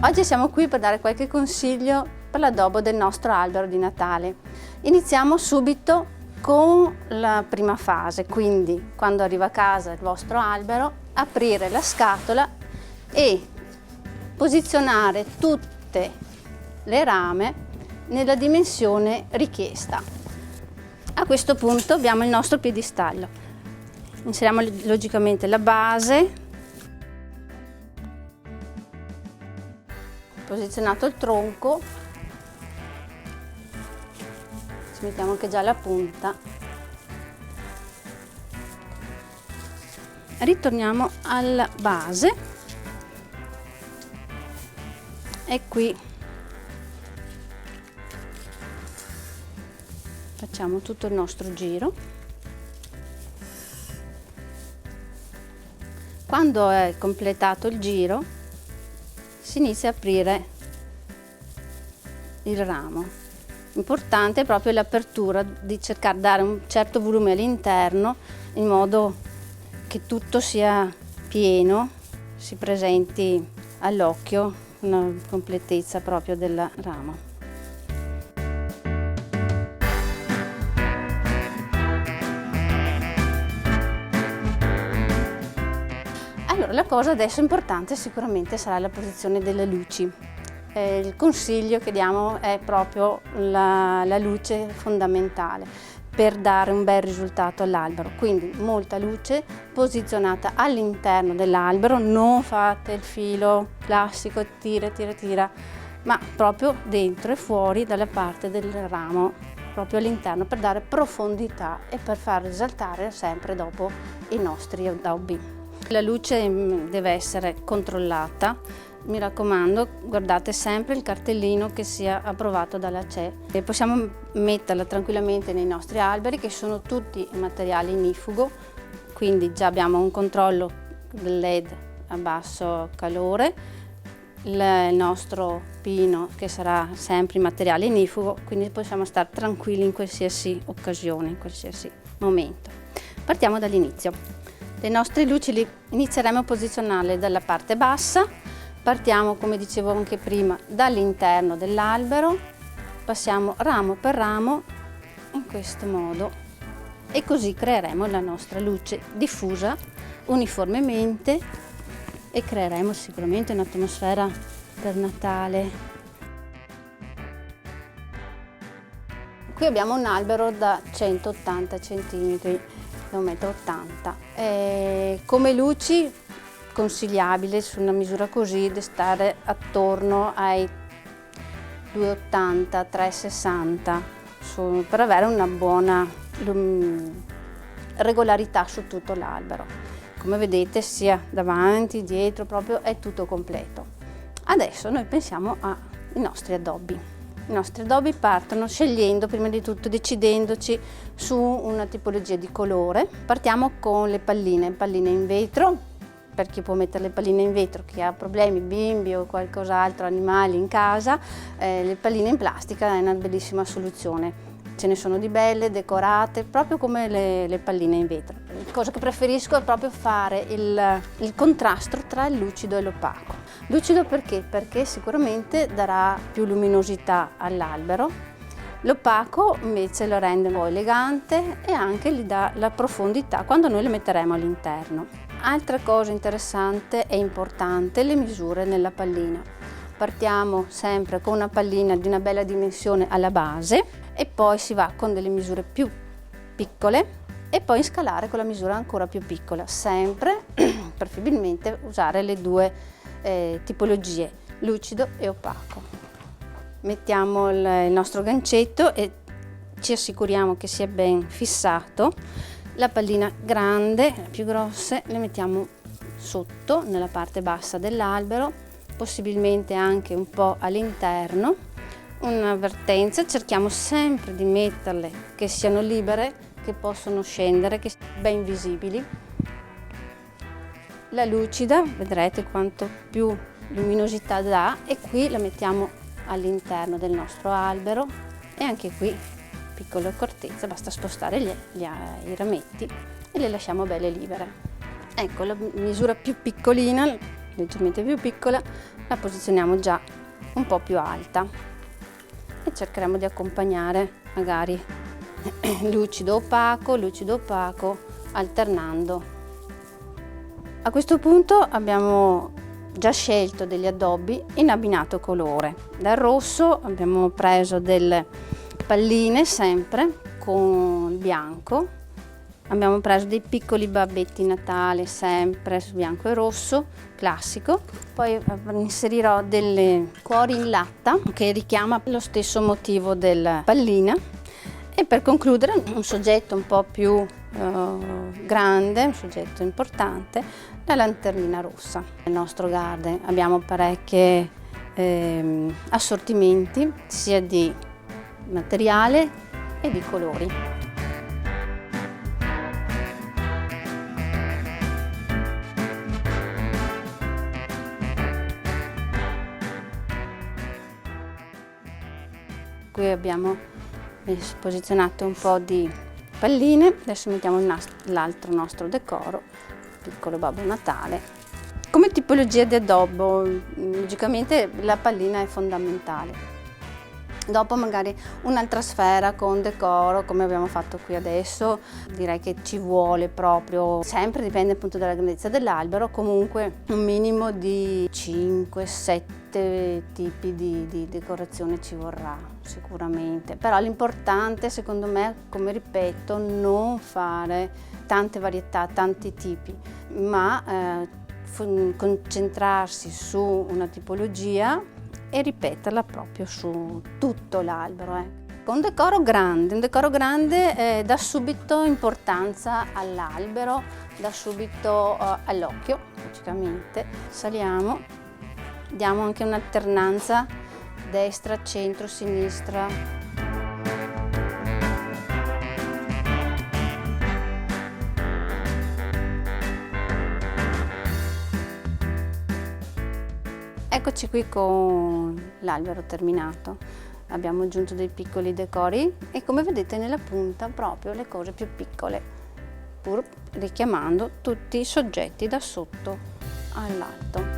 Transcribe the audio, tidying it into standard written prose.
Oggi siamo qui per dare qualche consiglio per l'addobbo del nostro albero di Natale. Iniziamo subito con la prima fase, quindi quando arriva a casa il vostro albero, aprire la scatola e posizionare tutte le rame nella dimensione richiesta. A questo punto abbiamo il nostro piedistallo. Inseriamo logicamente la base, posizionato il tronco, ci mettiamo anche già la punta. Ritorniamo alla base e qui facciamo tutto il nostro giro. Quando è completato il giro si inizia a aprire il ramo. Importante è proprio l'apertura, di cercare di dare un certo volume all'interno in modo che tutto sia pieno, si presenti all'occhio una completezza proprio del ramo. Allora, la cosa adesso importante sicuramente sarà la posizione delle luci. Il consiglio che diamo è proprio la luce fondamentale per dare un bel risultato all'albero, quindi molta luce posizionata all'interno dell'albero, non fate il filo classico tira, ma proprio dentro e fuori dalla parte del ramo, proprio all'interno, per dare profondità e per far risaltare sempre dopo i nostri addobbi. La luce deve essere controllata, mi raccomando, guardate sempre il cartellino che sia approvato dalla CE. E possiamo metterla tranquillamente nei nostri alberi, che sono tutti materiali ignifugo, quindi già abbiamo un controllo del LED a basso calore, il nostro pino che sarà sempre in materiale ignifugo, quindi possiamo stare tranquilli in qualsiasi occasione, in qualsiasi momento. Partiamo dall'inizio. Le nostre luci li inizieremo a posizionarle dalla parte bassa, partiamo come dicevo anche prima dall'interno dell'albero, passiamo ramo per ramo in questo modo e così creeremo la nostra luce diffusa uniformemente e creeremo sicuramente un'atmosfera per Natale. Qui abbiamo un albero da 180 cm. Da 1,80 m. Come luci consigliabile su una misura così di stare attorno ai 2,80 3,60 per avere una buona regolarità su tutto l'albero. Come vedete sia davanti, dietro, proprio è tutto completo. Adesso noi pensiamo ai nostri addobbi. I nostri addobbi partono scegliendo, prima di tutto decidendoci su una tipologia di colore. Partiamo con le palline in vetro, per chi può mettere le palline in vetro, chi ha problemi, bimbi o qualcos'altro, animali in casa, le palline in plastica è una bellissima soluzione. Ce ne sono di belle, decorate, proprio come le palline in vetro. La cosa che preferisco è proprio fare il contrasto tra il lucido e l'opaco. Lucido perché? Perché sicuramente darà più luminosità all'albero. L'opaco invece lo rende un po' elegante e anche gli dà la profondità quando noi le metteremo all'interno. Altra cosa interessante e importante, le misure nella pallina. Partiamo sempre con una pallina di una bella dimensione alla base e poi si va con delle misure più piccole e poi scalare con la misura ancora più piccola, sempre preferibilmente usare le due tipologie, lucido e opaco. Mettiamo il nostro gancetto e ci assicuriamo che sia ben fissato. La pallina grande, più grosse, le mettiamo sotto nella parte bassa dell'albero, possibilmente anche un po' all'interno. Un'avvertenza, cerchiamo sempre di metterle che siano libere, che possono scendere, che siano ben visibili. La lucida, vedrete quanto più luminosità dà, e qui la mettiamo all'interno del nostro albero e anche qui piccola accortezza, basta spostare i rametti e le lasciamo belle libere. Ecco, la misura più piccolina, leggermente più piccola, la posizioniamo già un po' più alta e cercheremo di accompagnare magari lucido opaco, alternando. A questo punto abbiamo già scelto degli addobbi in abbinato colore. Dal rosso abbiamo preso delle palline sempre con il bianco, abbiamo preso dei piccoli babbetti Natale sempre su bianco e rosso, classico. Poi inserirò delle cuori in latta che richiama lo stesso motivo della pallina. E per concludere un soggetto un po' più grande, un soggetto importante, la lanternina rossa. Nel nostro garden abbiamo parecchi assortimenti sia di materiale e di colori. Qui abbiamo posizionato un po' di palline, adesso mettiamo l'altro nostro decoro, piccolo Babbo Natale. Come tipologia di addobbo, logicamente la pallina è fondamentale. Dopo magari un'altra sfera con decoro, come abbiamo fatto qui adesso, direi che ci vuole proprio, sempre dipende appunto dalla grandezza dell'albero, comunque un minimo di 5-7 tipi di decorazione ci vorrà sicuramente. Però l'importante secondo me, come ripeto, non fare tante varietà, tanti tipi, ma concentrarsi su una tipologia e ripeterla proprio su tutto l'albero. Un decoro grande dà subito importanza all'albero, dà subito all'occhio, logicamente. Saliamo, diamo anche un'alternanza destra, centro, sinistra. Eccoci qui con l'albero terminato, abbiamo aggiunto dei piccoli decori e come vedete nella punta proprio le cose più piccole, pur richiamando tutti i soggetti da sotto all'alto.